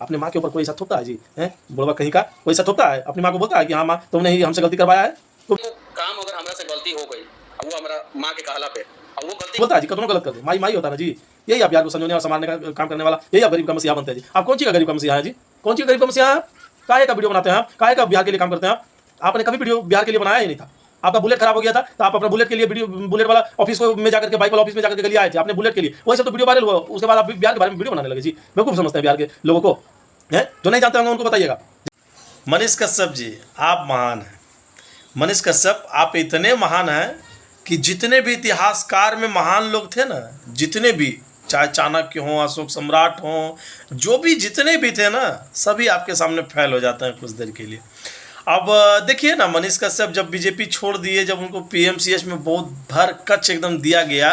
अपनी माँ के ऊपर कोई ऐसा थोपता है जी? हैं बुढ़वा कहीं का कोई ऐसा थोपता है? अपनी माँ को बोलता है कि हाँ माँ तुमने ही हमसे गलती करवाया है? तो काम अगर हमरा से गलती हो गई अब वो हमारा माँ के कहला पे अब वो गलती बोलता है जी कतनों गलत कर दे, माई माई होता है ना जी। यही आप बिहार को संजोने और संभालने का काम करने वाला, यही आप गरीब का मसीहा बनते हैं जी। आप कौन सी का गरीब का मसीहा है जी? कौन सी गरीब का मसीहा है? काहे का वीडियो बनाते हैं आप? काहे का बिहार के लिए काम करते हैं आप? आपने कभी वीडियो बिहार के लिए बनाया ही नहीं था। आपका बुलेट खराब हो गया था तो आप अपना बुलेट के लिए वीडियो, बुलेट वाला ऑफिस को में जाकर के, बाइक वाला ऑफिस में जाकर के लिए आए थे आपने बुलेट के लिए, वही सब तो वीडियो वायरल हुआ। उसके बाद आप बिहार के बारे में वीडियो बनाने लगे जी। बेवकूफ समझते हैं बिहार के लोगों को, हैं जो नहीं जानते होंगे उनको बताइएगा। मनीष कश्यप जी, आप महान हैं। मनीष कश्यप आप इतने महान हैं कि जितने भी इतिहासकार में महान लोग थे ना, जितने भी, चाहे चाणक्य हों, अशोक सम्राट हों, जो भी जितने भी थे ना, सभी आपके सामने फैल हो जाते हैं कुछ देर के लिए। अब देखिए ना, मनीष कश्यप जब बीजेपी छोड़ दिए, जब उनको पीएमसीएच में बहुत भर कच एकदम दिया गया,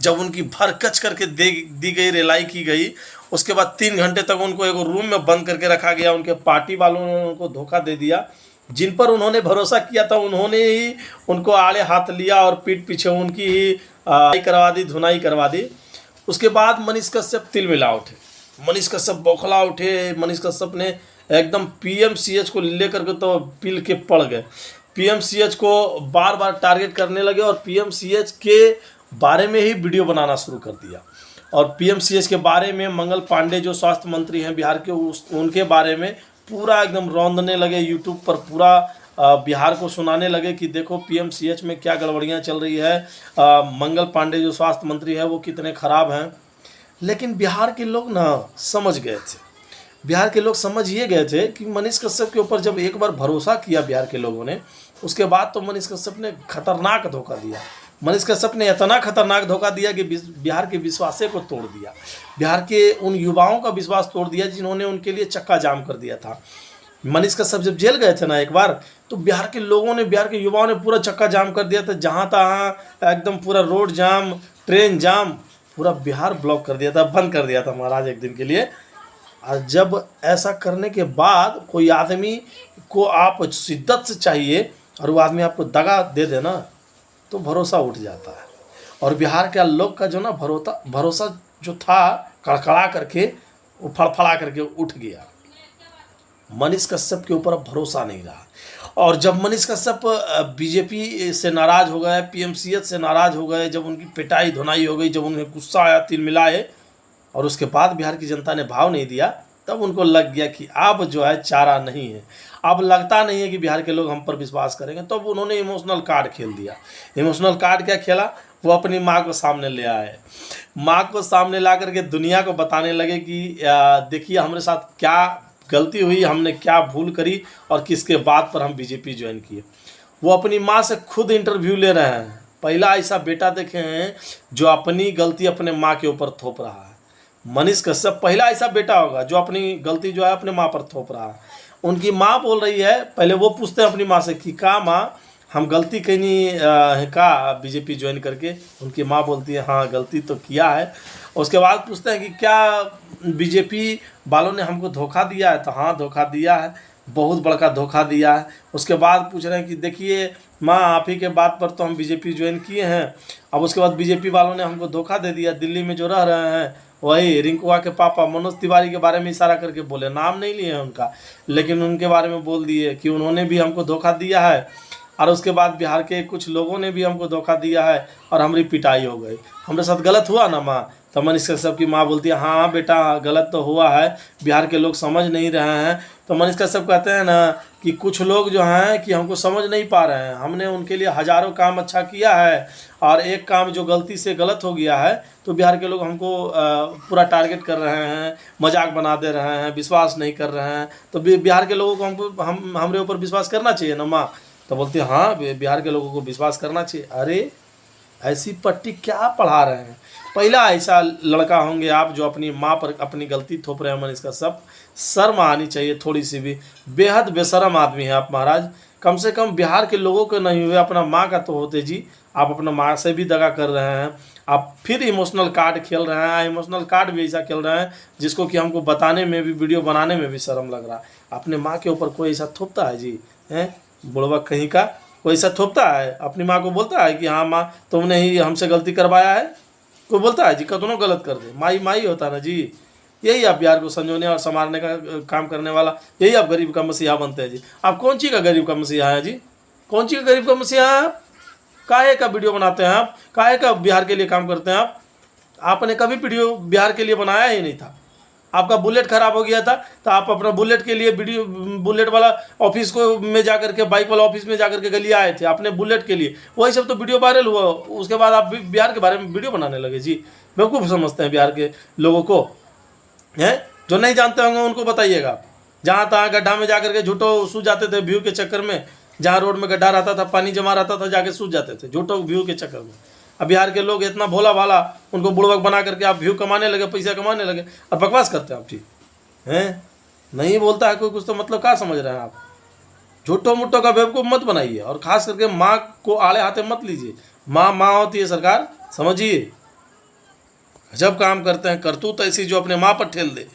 जब उनकी भर कच करके दी गई, रिलाई की गई, उसके बाद 3 घंटे तक उनको एक रूम में बंद करके रखा गया। उनके पार्टी वालों ने उनको धोखा दे दिया। जिन पर उन्होंने भरोसा किया था उन्होंने ही उनको आड़े हाथ लिया और पीठ पीछे उनकी ही करवा दी, धुनाई करवा दी। उसके बाद मनीष कश्यप तिलमिला उठे, मनीष कश्यप बौखला उठे। मनीष कश्यप ने एकदम पीएमसीएच को लेकर के तो पिल के पड़ गए। पीएमसीएच को बार बार टारगेट करने लगे और पीएमसीएच के बारे में ही वीडियो बनाना शुरू कर दिया। और पीएमसीएच के बारे में मंगल पांडे जो स्वास्थ्य मंत्री हैं बिहार के, उनके बारे में पूरा एकदम रौंदने लगे। यूट्यूब पर पूरा बिहार को सुनाने लगे कि देखो पीएमसीएच में क्या गड़बड़ियाँ चल रही है, मंगल पांडे जो स्वास्थ्य मंत्री है वो कितने ख़राब हैं। लेकिन बिहार के लोग ना समझ गए थे, बिहार के लोग समझ ये गए थे कि मनीष कश्यप के ऊपर जब एक बार भरोसा किया बिहार के लोगों ने, उसके बाद तो मनीष कश्यप ने खतरनाक धोखा दिया। मनीष कश्यप ने इतना खतरनाक धोखा दिया कि बिहार के विश्वास को तोड़ दिया, बिहार के उन युवाओं का विश्वास तोड़ दिया जिन्होंने उनके लिए चक्का जाम कर दिया था। मनीष कश्यप जब जेल गए थे ना एक बार, तो बिहार के लोगों ने, बिहार के युवाओं ने पूरा चक्का जाम कर दिया था। जहाँ तहाँ एकदम पूरा रोड जाम, ट्रेन जाम, पूरा बिहार ब्लॉक कर दिया था, बंद कर दिया था महाराज एक दिन के लिए। और जब ऐसा करने के बाद कोई आदमी को आप शिद्दत से चाहिए और वो आदमी आपको दगा दे देना, तो भरोसा उठ जाता है। और बिहार के लोग का जो ना भरोसा जो था कड़कड़ा करके, वो फड़फड़ा करके उठ गया। मनीष कश्यप के ऊपर अब भरोसा नहीं रहा। और जब मनीष कश्यप बीजेपी से नाराज़ हो गए, पीएमसीएच से नाराज़ हो गए, जब उनकी पिटाई धुनाई हो गई, जब उन्हें गुस्सा आया, तिलमिलाए, और उसके बाद बिहार की जनता ने भाव नहीं दिया, तब उनको लग गया कि अब जो है चारा नहीं है, अब लगता नहीं है कि बिहार के लोग हम पर विश्वास करेंगे। तब तो उन्होंने इमोशनल कार्ड खेल दिया। इमोशनल कार्ड क्या खेला? वो अपनी माँ को सामने ले आए, माँ को सामने ला करके दुनिया को बताने लगे कि देखिए हमारे साथ क्या गलती हुई, हमने क्या भूल करी और किसके बाद पर हम बीजेपी ज्वाइन किए। वो अपनी माँ से खुद इंटरव्यू ले रहे हैं। पहला ऐसा बेटा देखे हैं जो अपनी गलती अपने माँ के ऊपर थोप रहा है। मनीष कश्यप पहला ऐसा बेटा होगा जो अपनी गलती जो है अपने माँ पर थोप रहा है। उनकी माँ बोल रही है, पहले वो पूछते हैं अपनी माँ से कि का माँ हम गलती कहीं है का बीजेपी ज्वाइन करके? उनकी माँ बोलती है हाँ गलती तो किया है। उसके बाद पूछते हैं कि क्या बीजेपी वालों ने हमको धोखा दिया है? तो हाँ धोखा दिया है, बहुत बड़का धोखा दिया है। उसके बाद पूछ रहे हैं कि देखिए माँ आप ही के बात पर तो हम बीजेपी ज्वाइन किए हैं। अब उसके बाद बीजेपी वालों ने हमको धोखा दे दिया। दिल्ली में जो रह रहे हैं वही रिंकुआ के पापा मनोज तिवारी के बारे में इशारा करके बोले, नाम नहीं लिए हैं उनका, लेकिन उनके बारे में बोल दिए कि उन्होंने भी हमको धोखा दिया है। और उसके बाद बिहार के कुछ लोगों ने भी हमको धोखा दिया है और हमारी पिटाई हो गई। हमारे साथ गलत हुआ ना माँ? तो मनीष कश्यप की माँ बोलती है हाँ बेटा गलत तो हुआ है, बिहार के लोग समझ नहीं रहे हैं। तो मनीष कश्यप कहते हैं ना कि कुछ लोग जो हैं कि हमको समझ नहीं पा रहे हैं, हमने उनके लिए हज़ारों काम अच्छा किया है और एक काम जो गलती से गलत हो गया है तो बिहार के लोग हमको पूरा टारगेट कर रहे हैं, मजाक बना दे रहे हैं, विश्वास नहीं कर रहे हैं। तो बिहार के लोगों को हमको हमारे ऊपर विश्वास करना चाहिए ना माँ? तो बोलती है हाँ बिहार के लोगों को विश्वास करना चाहिए। अरे ऐसी पट्टी क्या पढ़ा रहे हैं? पहला ऐसा लड़का होंगे आप जो अपनी माँ पर अपनी गलती थोप रहे हैं। मनीष कश्यप, शर्म आनी चाहिए थोड़ी सी भी। बेहद बेशर्म आदमी है आप महाराज। कम से कम बिहार के लोगों को नहीं हुए, अपना माँ का तो होते जी। आप अपना माँ से भी दगा कर रहे हैं, आप फिर इमोशनल कार्ड खेल रहे हैं। इमोशनल कार्ड भी ऐसा खेल रहे हैं जिसको कि हमको बताने में भी, वीडियो बनाने में भी शर्म लग रहा है। अपने माँ के ऊपर कोई ऐसा थोपता है जी? हैं बुढ़वा कहीं का कोई ऐसा थोपता है? अपनी माँ को बोलता है कि हाँ माँ तुमने ही हमसे गलती करवाया है? कोई बोलता है जी? कतनों गलत कर दे, माई माई होता ना जी। यही आप बिहार को संजोने और संवारने का काम करने वाला, यही आप गरीब का मसीहा बनते हैं जी। आप कौन सी का गरीब का मसीहा है जी? कौन सी का गरीब का मसीहा है? काहे का वीडियो बनाते हैं आप? काहे का बिहार के लिए काम करते हैं आप? आपने कभी वीडियो बिहार के लिए बनाया ही नहीं था। आपका बुलेट खराब हो गया था तो आप अपना बुलेट के लिए वीडियो, बुलेट वाला ऑफिस को में जाकर के, बाइक वाला ऑफिस में जाकर के गली आए थे अपने बुलेट के लिए, वही सब तो वीडियो वायरल हुआ। उसके बाद आप बिहार के बारे में वीडियो बनाने लगे जी। बेवकूफ़ समझते हैं बिहार के लोगों को, हैं? जो नहीं जानते होंगे उनको बताइएगा। जहाँ तहाँ गड्ढा में जाकर के झूठो सूझ जाते थे व्यू के चक्कर में, जहाँ रोड में गड्ढा रहता था, पानी जमा रहता था, जाके सूझ जाते थे झूठो व्यू के चक्कर में। अब बिहार के लोग इतना भोला भाला, उनको बुड़बक बना करके आप व्यू कमाने लगे, पैसा कमाने लगे और बकवास करते हैं आप जी, हैं? नहीं बोलता है कोई कुछ तो मतलब क्या समझ रहे हैं आप? झूठो मुट्ठो का बेवकूफ़ मत बनाइए और ख़ास करके माँ को आड़े हाथे मत लीजिए। माँ माँ होती है सरकार, समझिए। जब काम करते हैं करतूत ऐसी जो अपने माँ पर ठेल दे।